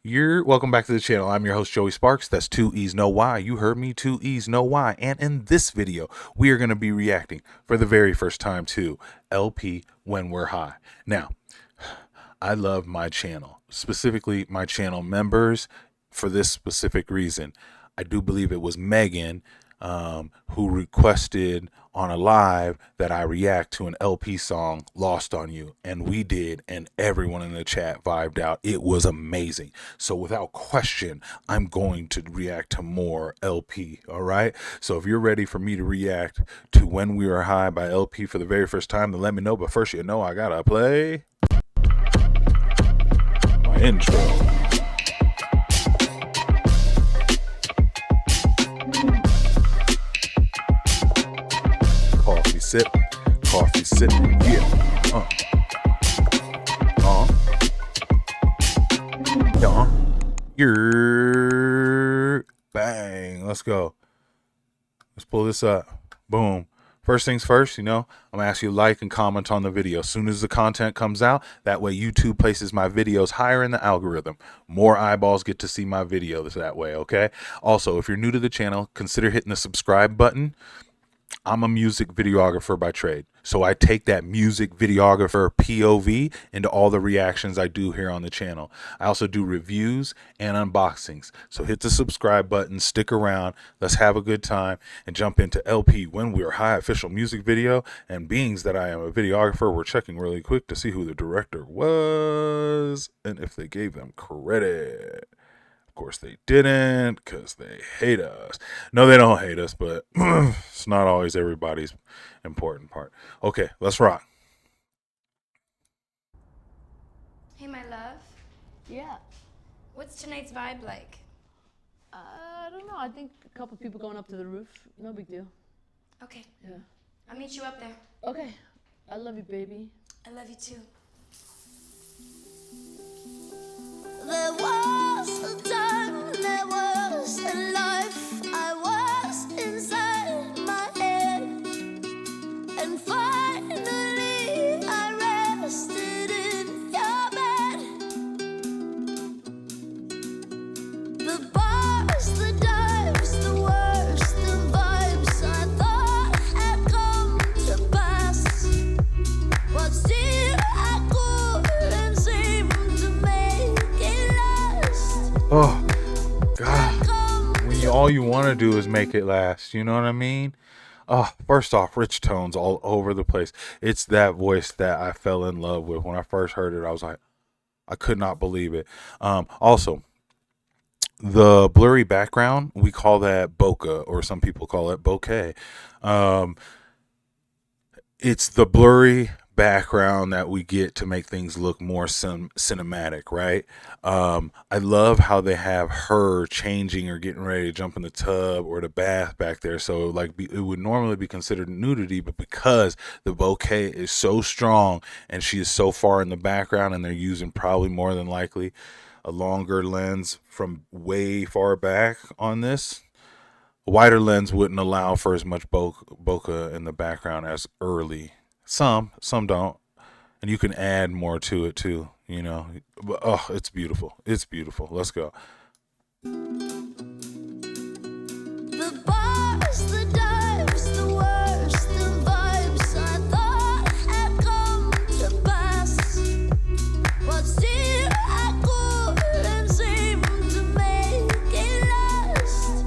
You're welcome back to the channel. I'm your host, Joey Sparks. That's Two E's No Why. You heard me, Two E's No Why. And in this video, we are going to be reacting for the very first time to LP When We're High. Now, I love my channel, specifically my channel members, for this specific reason. I do believe it was Megan who requested on a live that I react to an LP song, Lost on You, and we did, and everyone in the chat vibed out. It was amazing. So without question, I'm going to react to more LP. All right, so if you're ready for me to react to When We Were High by LP for the very first time, then let me know. But first, you know, I gotta play my intro. Coffee sip, yeah. You're bang. Let's go. Let's pull this up. Boom. First things first, you know, I'm gonna ask you to like and comment on the video as soon as the content comes out. That way YouTube places my videos higher in the algorithm. More eyeballs get to see my videos that way, okay? Also, if you're new to the channel, consider hitting the subscribe button. I'm a music videographer by trade, so I take that music videographer POV into all the reactions I do here on the channel. I also do reviews and unboxings, so hit the subscribe button, stick around, let's have a good time, and jump into LP When We Were High official music video. And being that I am a videographer, we're checking really quick to see who the director was and if they gave them credit. Of course they didn't, because they hate us. No, they don't hate us, but it's not always everybody's important part. Okay, let's rock. Hey, my love. Yeah. What's tonight's vibe like? I don't know. I think a couple people going up to the roof. No big deal. Okay. Yeah. I'll meet you up there. Okay. I love you, baby. I love you too. There was a time, there was a life, I was inside my head, and finally I rested in your bed. The bars, the dives, the worst, the vibes I thought had come to pass, but still I couldn't seem to make it last. Oh, God. When all you want to do is make it last, you know what I mean? First off, rich tones all over the place. It's that voice that I fell in love with. When I first heard it, I was like, I could not believe it. Also, the blurry background, we call that bokeh, or some people call it bokeh. It's the blurry background that we get to make things look more cinematic, right? I love how they have her changing or getting ready to jump in the tub or the bath back there. So like it would normally be considered nudity, but because the bokeh is so strong and she is so far in the background, and they're using probably more than likely a longer lens from way far back on this, a wider lens wouldn't allow for as much bokeh in the background as early. Some don't, and you can add more to it too, you know. But oh, it's beautiful. It's beautiful. Let's go. The bars, the dives, the worst, the vibes I thought had come to pass, but still I couldn't seem to make it last.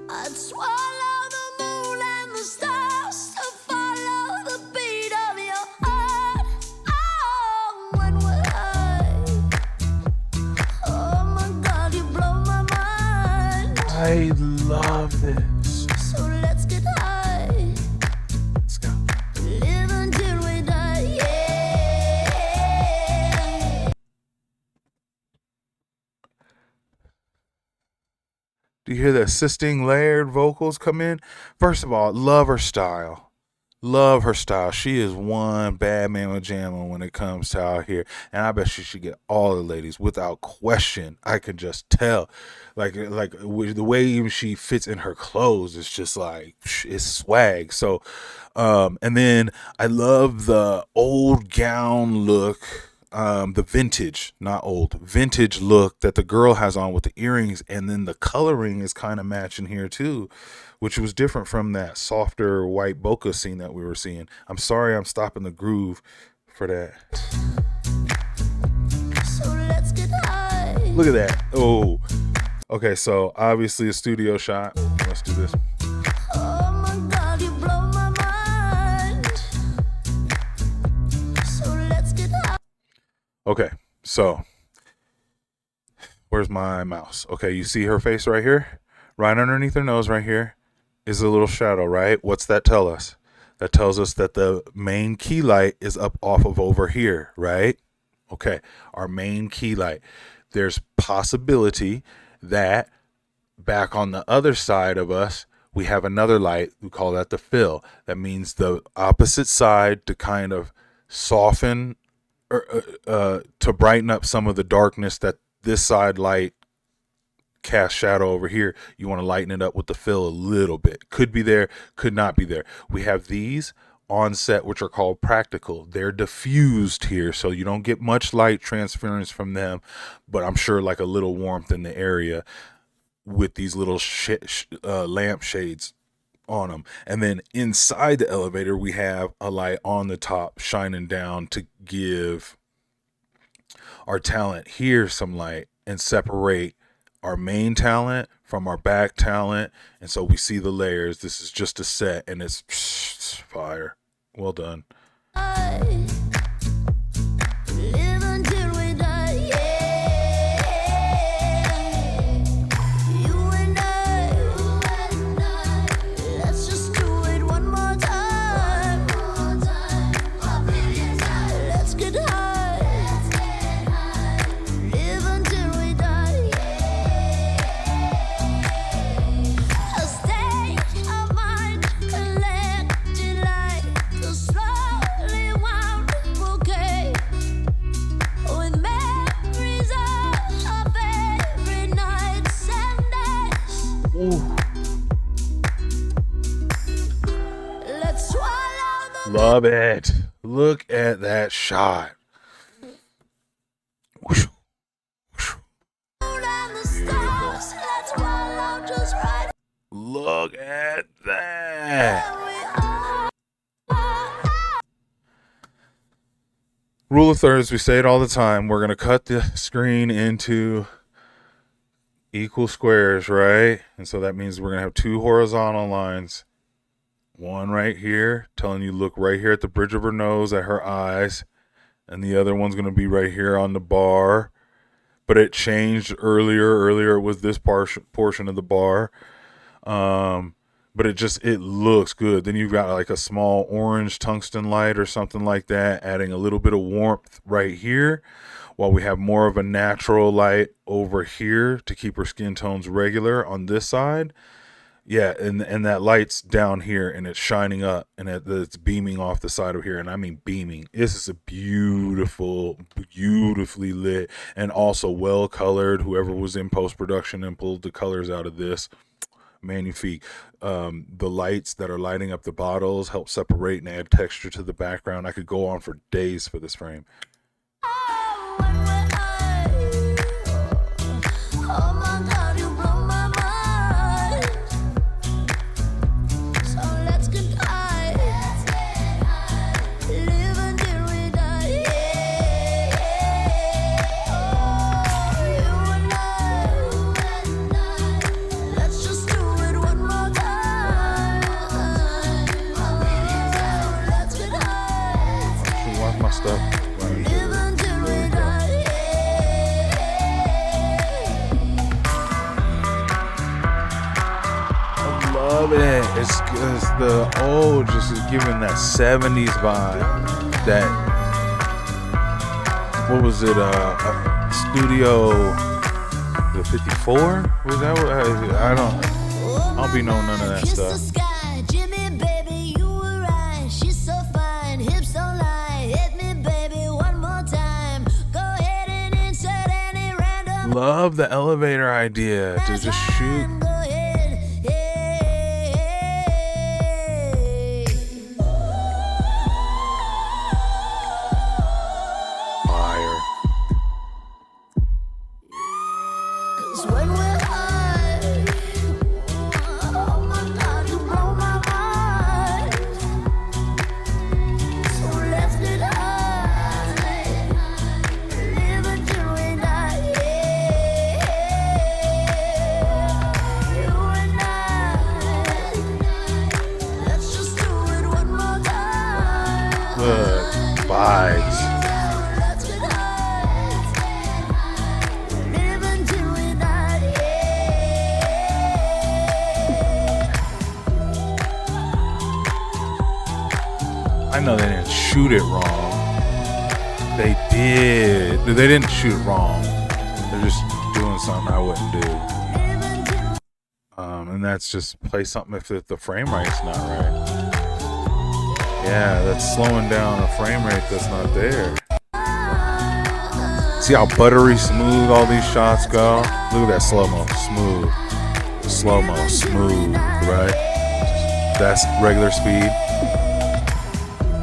I'd swallow the moon and the stars to follow the beat of your heart. Oh, when we're high. Oh my God, you blow my mind. I love this. So let's get high, Let's go. live until we die, yeah. Do you hear the assisting layered vocals come in? First of all, love her style. Love her style. She is one bad mama jamma when it comes to out here, and I bet she should get all the ladies without question. I can just tell, like with the way even she fits in her clothes, it's just like it's swag. So, and then I love the old gown look. the vintage, not old, vintage look that the girl has on with the earrings, and then the coloring is kind of matching here too, which was different from that softer white bokeh scene that we were seeing. I'm sorry, I'm stopping the groove for that. So let's get high. Look at that. Oh, okay. So obviously a studio shot. Let's do this. Oh my God, you blow my mind. So let's get high. Okay, so where's my mouse? Okay, you see her face right here? Right underneath her nose right here is a little shadow, right? What's that tell us? That tells us that the main key light is up off of over here, right? Okay, our main key light. There's possibility that back on the other side of us, we have another light. We call that the fill. That means the opposite side to kind of soften to brighten up some of the darkness that this side light cast shadow over here. You want to lighten it up with the fill a little bit. Could be there, could not be there. We have these on set, which are called practical. They're diffused here, so you don't get much light transference from them, but I'm sure like a little warmth in the area with these little lamp shades on them. And then inside the elevator, we have a light on the top shining down to give our talent here some light and separate our main talent from our back talent. And so we see the layers. This is just a set, and it's fire. Well done. Live until we die, yeah. You and I, let's just do it one more time. Let's get high. Live until we die, yeah. A state of mind collected like the slowly wound bouquet with memories of every nights and days. Let's swallow the Love it. Look at that shot. Whoosh, whoosh. moon and the stars. Let's swallow just right Look at that. where we are. Rule of thirds, we say it all the time. We're going to cut the screen into equal squares, right? And so that means we're going to have two horizontal lines. One right here, telling you look right here at the bridge of her nose, at her eyes. And the other one's going to be right here on the bar. But it changed earlier. Earlier it was this portion of the bar. But it looks good. Then you've got like a small orange tungsten light or something like that, adding a little bit of warmth right here, while we have more of a natural light over here to keep her skin tones regular on this side. Yeah, and that light's down here, and it's shining up, and it's beaming off the side of here, and I mean beaming. This is a beautifully lit, and also well colored. Whoever was in post-production and pulled the colors out of this, magnifique. The lights that are lighting up the bottles help separate and add texture to the background. I could go on for days for this frame. Oh, when we're high. Oh my God, you blow my mind. So let's get high. Live until we die, yeah. Oh, you and I, let's just do it one more time. Let's get high. Watch my stuff. Live until we die, I love it. It's the old, just is giving that 70s vibe. That, what was it? Studio, the 54? Was that what? I don't be knowing none of that Kiss the stuff. sky, Jimmy, baby, you were right. She's so fine, hips don't lie. Hit me, baby, one more time. Go ahead and insert any random. Love the elevator idea to just shoot. Go ahead, Fire. know they didn't shoot it wrong. They did. They didn't shoot it wrong. They're just doing something I wouldn't do. And that's just play something if the frame rate's not right. Yeah, that's slowing down a frame rate that's not there. See how buttery smooth all these shots go? Look at that slow-mo, smooth. Slow-mo, smooth, right? That's regular speed.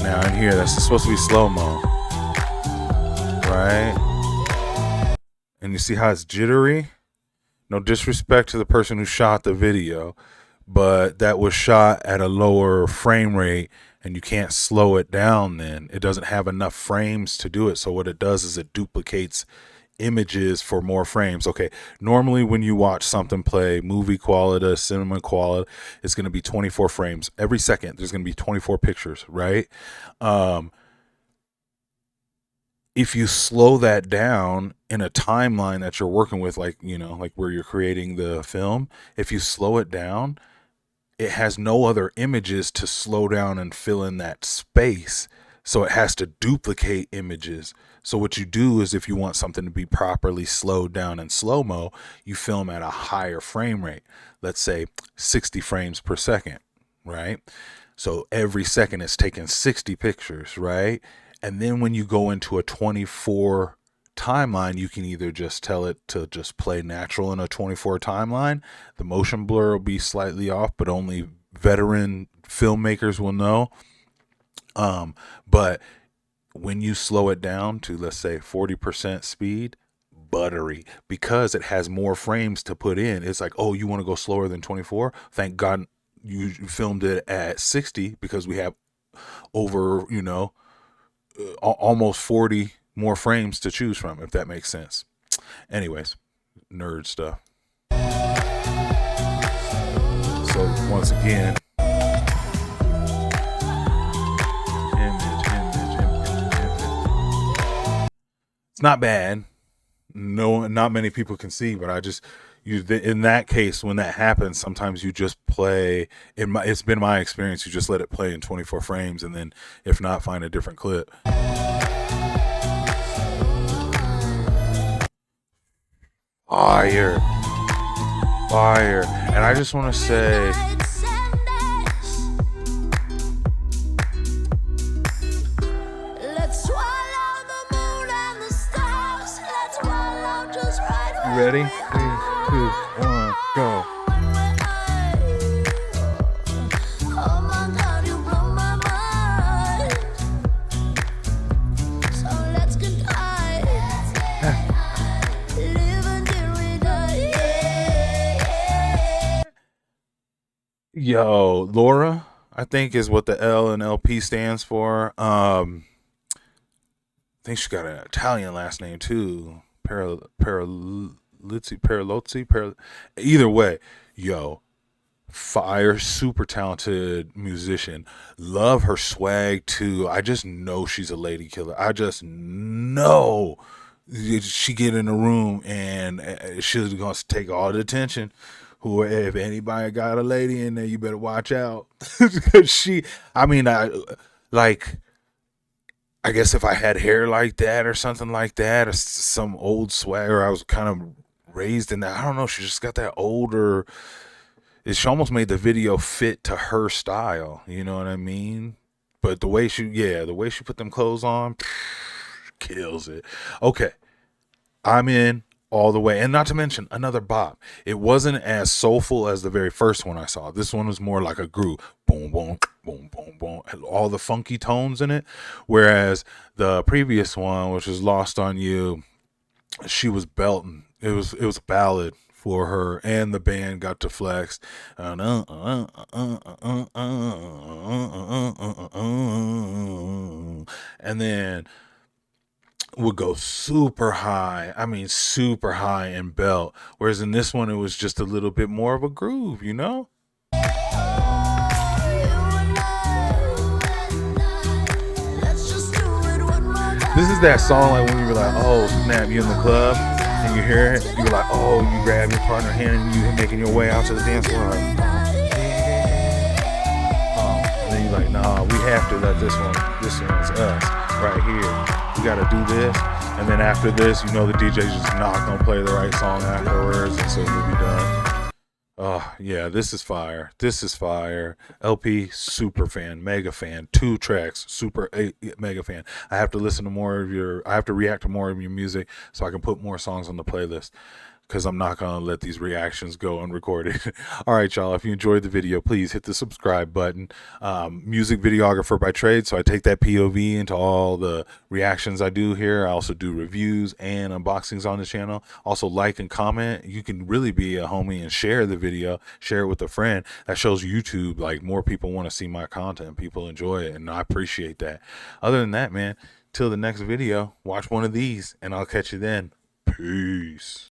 Now in here, that's supposed to be slow-mo. Right? And you see how it's jittery? No disrespect to the person who shot the video, but that was shot at a lower frame rate, and you can't slow it down then. It doesn't have enough frames to do it. So what it does is it duplicates images for more frames. Okay, normally when you watch something play, movie quality, cinema quality, it's going to be 24 frames. Every second, there's going to be 24 pictures, right? If you slow that down in a timeline that you're working with, like, you know, like where you're creating the film, if you slow it down, it has no other images to slow down and fill in that space. So it has to duplicate images. So what you do is if you want something to be properly slowed down in slow-mo, you film at a higher frame rate. Let's say 60 frames per second, right? So every second it's taking 60 pictures, right? And then when you go into a 24 timeline, you can either just tell it to just play natural in a 24 timeline. The motion blur will be slightly off, but only veteran filmmakers will know. But when you slow it down to, let's say, 40% speed, buttery, because it has more frames to put in. It's like, oh, you want to go slower than 24? Thank God you filmed it at 60, because we have over, you know, almost 40 more frames to choose from, if that makes sense. Anyways, nerd stuff. So once again, image. It's not bad. No, not many people can see, but in that case, when that happens, sometimes you just play. It's been my experience. You just let it play in 24 frames, and then if not, find a different clip. Fire. And I just want to say, let's swallow the moon and the stars. Let's swallow just right. You ready? 3, 2, 1, go. Oh my God, you blow my mind. So let's get high. Live until we die. Yo, Laura, I think is what the L and LP stands for. I think she got an Italian last name too. Paralozzi. Either way, yo, fire, super talented musician. Love her swag too. I just know she's a lady killer. I just know she get in the room and she's gonna take all the attention. Who, if anybody got a lady in there, you better watch out. Because I guess if I had hair like that or something like that, or some old swagger, I was kind of raised in that. I don't know. She just got that older. She almost made the video fit to her style. You know what I mean? But the way she put them clothes on, kills it. Okay, I'm in all the way. And not to mention another bop. It wasn't as soulful as the very first one I saw. This one was more like a groove. Boom, boom, boom, boom, boom. All the funky tones in it. Whereas the previous one, which is Lost on You, she was belting. It was a ballad for her, and the band got to flex. And then would go super high. I mean, super high in belt. Whereas in this one, it was just a little bit more of a groove, you know? This is that song like when you were like, oh snap, you in the club and you hear it, you're like, oh, you grab your partner hand and you making your way out to the dance floor. Like, and then you're like, nah, we have to let this one's us right here. We gotta do this, and then after this, you know the DJ's just not gonna play the right song afterwards, and so we'll be done. Oh yeah, this is fire. This is fire. LP, super fan, mega fan. 2 tracks, super mega fan. I have to listen to more of I have to react to more of your music so I can put more songs on the playlist, because I'm not going to let these reactions go unrecorded. All right, y'all. If you enjoyed the video, please hit the subscribe button. Music videographer by trade, so I take that POV into all the reactions I do here. I also do reviews and unboxings on the channel. Also, like and comment. You can really be a homie and share the video. Share it with a friend. That shows YouTube, like, more people want to see my content. People enjoy it, and I appreciate that. Other than that, man, till the next video, watch one of these, and I'll catch you then. Peace.